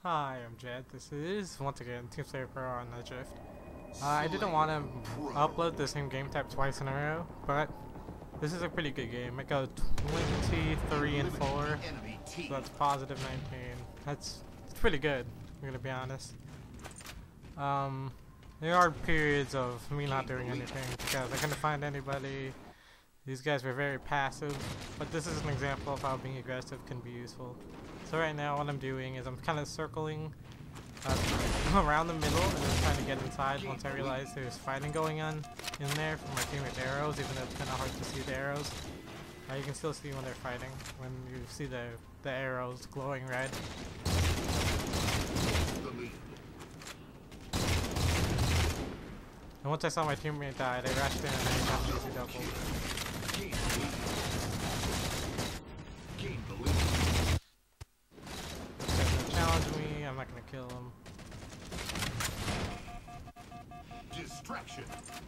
Hi, I'm Jed. This is, once again, Team Slayer Pro on Adrift. I didn't want to upload the same game type twice in a row, but this is a pretty good game. I got 23 and 4, so that's positive 19. It's pretty good, I'm gonna be honest. There are periods of me not doing anything because I couldn't find anybody. These guys were very passive, but this is an example of how being aggressive can be useful. So right now what I'm doing is I'm kind of circling around the middle and then trying to get inside once I realize there's fighting going on in there from my teammates' arrows, even though it's kind of hard to see the arrows. You can still see when they're fighting, when you see the arrows glowing red. And once I saw my teammate die, they rushed in and I got an easy double. Challenge me, I'm not gonna kill him. Distraction.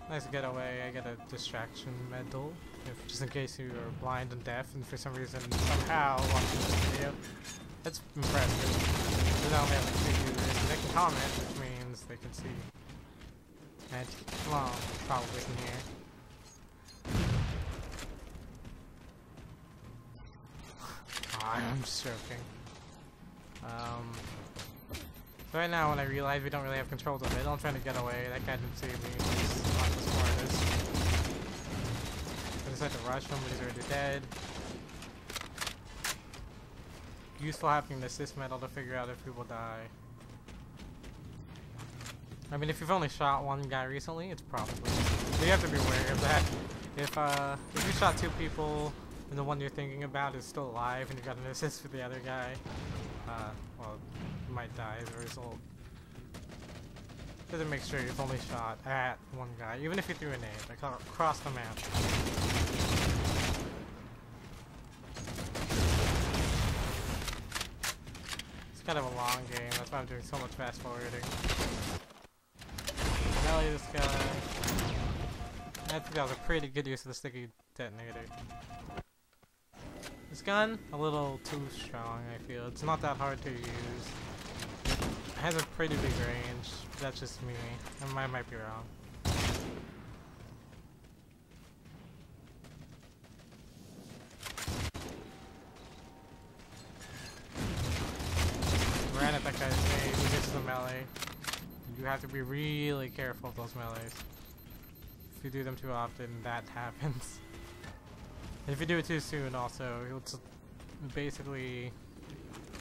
Nice getaway, I get a distraction medal, just in case you are blind and deaf and for some reason somehow watching this video. That's impressive. They don't have to see this. They can comment, which means they can see. And, well, probably can hear. I'm just joking. So right now when I realize we don't really have control of the middle, I'm trying to get away. That guy didn't see me. He's not the smartest. I decided to rush him, but he's already dead. Useful having the assist medal to figure out if people die. I mean, if you've only shot one guy recently, it's probably. So you have to be aware of that. If you shot two people and the one you're thinking about is still alive and you got an assist for the other guy, well, you might die as a result. Just to make sure you've only shot at one guy, even if you threw a nade, like across the map. It's kind of a long game, that's why I'm doing so much fast forwarding. Rally this guy. I think that was a pretty good use of the sticky detonator. This gun, a little too strong, I feel. It's not that hard to use. It has a pretty big range. That's just me. I might be wrong. Ran at that guy's nade. He hits the melee. You have to be really careful of those melees. If you do them too often, that happens. And if you do it too soon, also, it's basically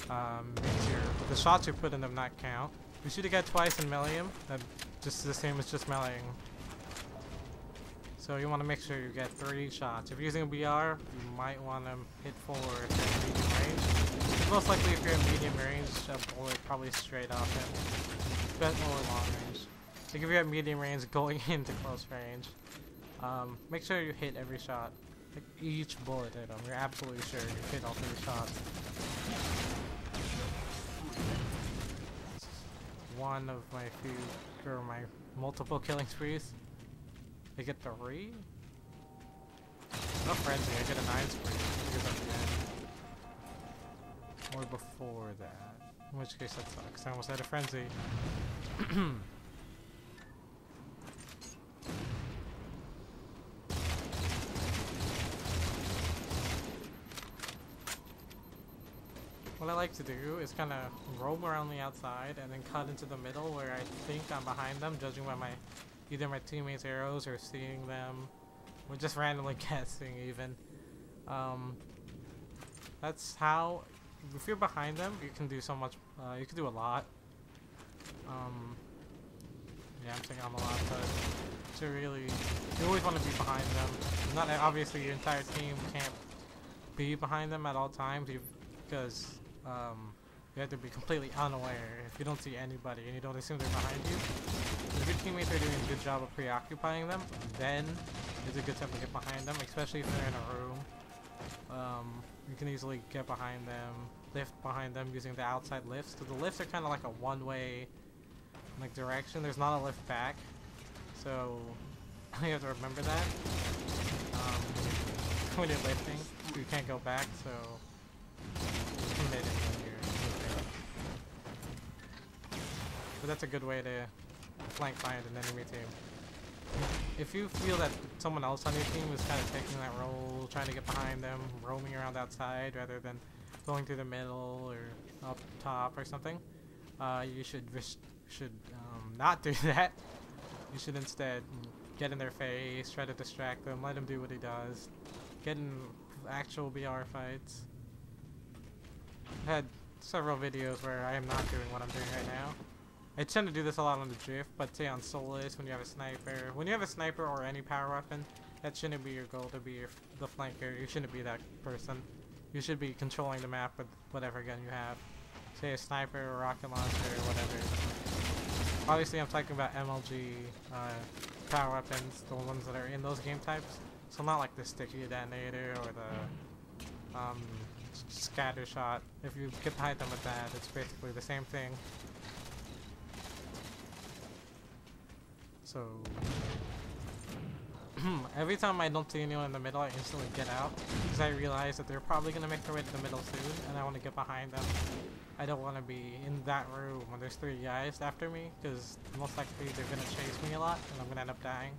makes the shots you put in them not count. You shoot a guy twice and melee him. That's just the same as just meleeing. So you want to make sure you get 3 shots. If you're using a BR, you might want to hit forward at medium range. Most likely, if you're at medium range, a bullet probably straight off him. But more long range. Like if you're at medium range, going into close range, make sure you hit every shot. Like each bullet hit him. You're absolutely sure you hit all 3 shots. It's one of my few, or my multiple killing sprees. I get 3? No frenzy, I get a 9 spree. Because I'm dead. Or before that. In which case that sucks. I almost had a frenzy. What I like to do is kind of roam around the outside and then cut into the middle where I think I'm behind them, judging by either my teammates' arrows or seeing them, or just randomly guessing even. That's how, if you're behind them, you can do so much, you can do a lot. Yeah, I'm saying I'm a lot, but to really, you always want to be behind them. Not obviously your entire team can't be behind them at all times, because you have to be completely unaware. If you don't see anybody and you don't assume they're behind you, if your teammates are doing a good job of preoccupying them, then it's a good time to get behind them, especially if they're in a room. You can easily get behind them, lift behind them using the outside lifts, because the lifts are kind of like a one-way direction. There's not a lift back, so you have to remember that when you're lifting. You can't go back, so committed when you're moving. but that's a good way to flank find an enemy team. If you feel that someone else on your team is kind of taking that role, trying to get behind them, roaming around outside rather than going through the middle or up top or something, you should not do that. You should instead get in their face, try to distract them, let him do what he does, get in actual BR fights. I've had several videos where I am not doing what I'm doing right now. I tend to do this a lot on the Drift, but say on Solus, when you have a sniper or any power weapon, that shouldn't be your goal to be the flanker. You shouldn't be that person. You should be controlling the map with whatever gun you have. Say a sniper or rocket launcher or whatever. Obviously I'm talking about MLG power weapons, the ones that are in those game types. So not like the sticky detonator or the scatter shot. If you get behind them with that, it's basically the same thing. So every time I don't see anyone in the middle, I instantly get out because I realize that they're probably gonna make their way to the middle soon, and I want to get behind them. I don't want to be in that room when there's 3 guys after me, because most likely they're gonna chase me a lot, and I'm gonna end up dying.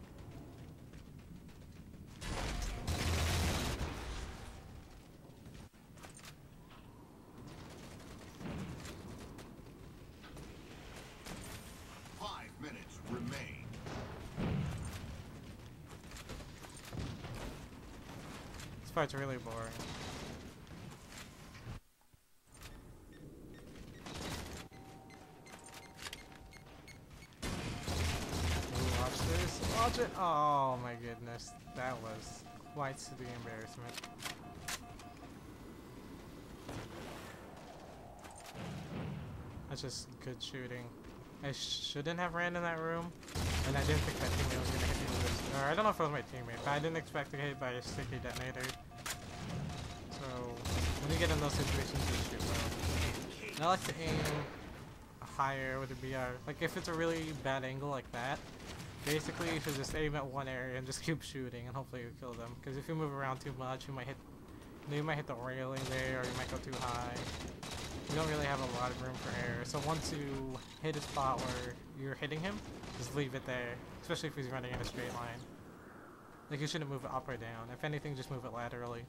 This part's really boring. Ooh, watch this. Watch it! Oh my goodness. That was quite the embarrassment. That's just good shooting. I shouldn't have ran in that room, and I didn't think that teammate was gonna hit me with this. Or I don't know if it was my teammate, but I didn't expect to get hit by a sticky detonator. So when you get in those situations, you shoot low. And I like to aim higher with a BR. Like if it's a really bad angle like that, basically you should just aim at one area and just keep shooting, and hopefully you kill them. Because if you move around too much, you might hit the railing there, or you might go too high. You don't really have a lot of room for error, so once you hit a spot where you're hitting him, just leave it there, especially if he's running in a straight line. Like you shouldn't move it up or down. If anything, just move it laterally.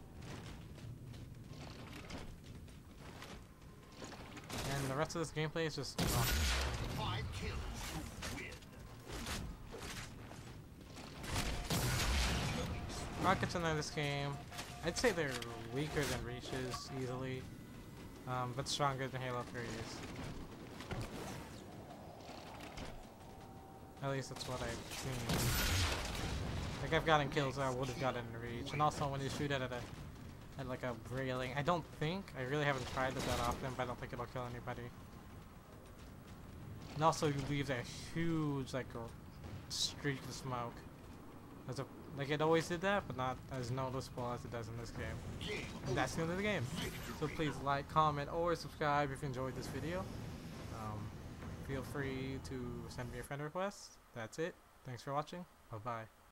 And the rest of this gameplay is just 5 kills to win. rockets in this game. I'd say they're weaker than Reaches easily. But stronger than Halo 3's. At least that's what I've seen. Like I've gotten kills that I would have gotten in Reach, and also when you shoot at like a railing, I really haven't tried it that often, but I don't think it'll kill anybody. And also you leave a huge like streak of smoke. Like it always did that, but not as noticeable as it does in this game. And that's the end of the game. So please like, comment, or subscribe if you enjoyed this video. Feel free to send me a friend request. That's it. Thanks for watching. Bye bye.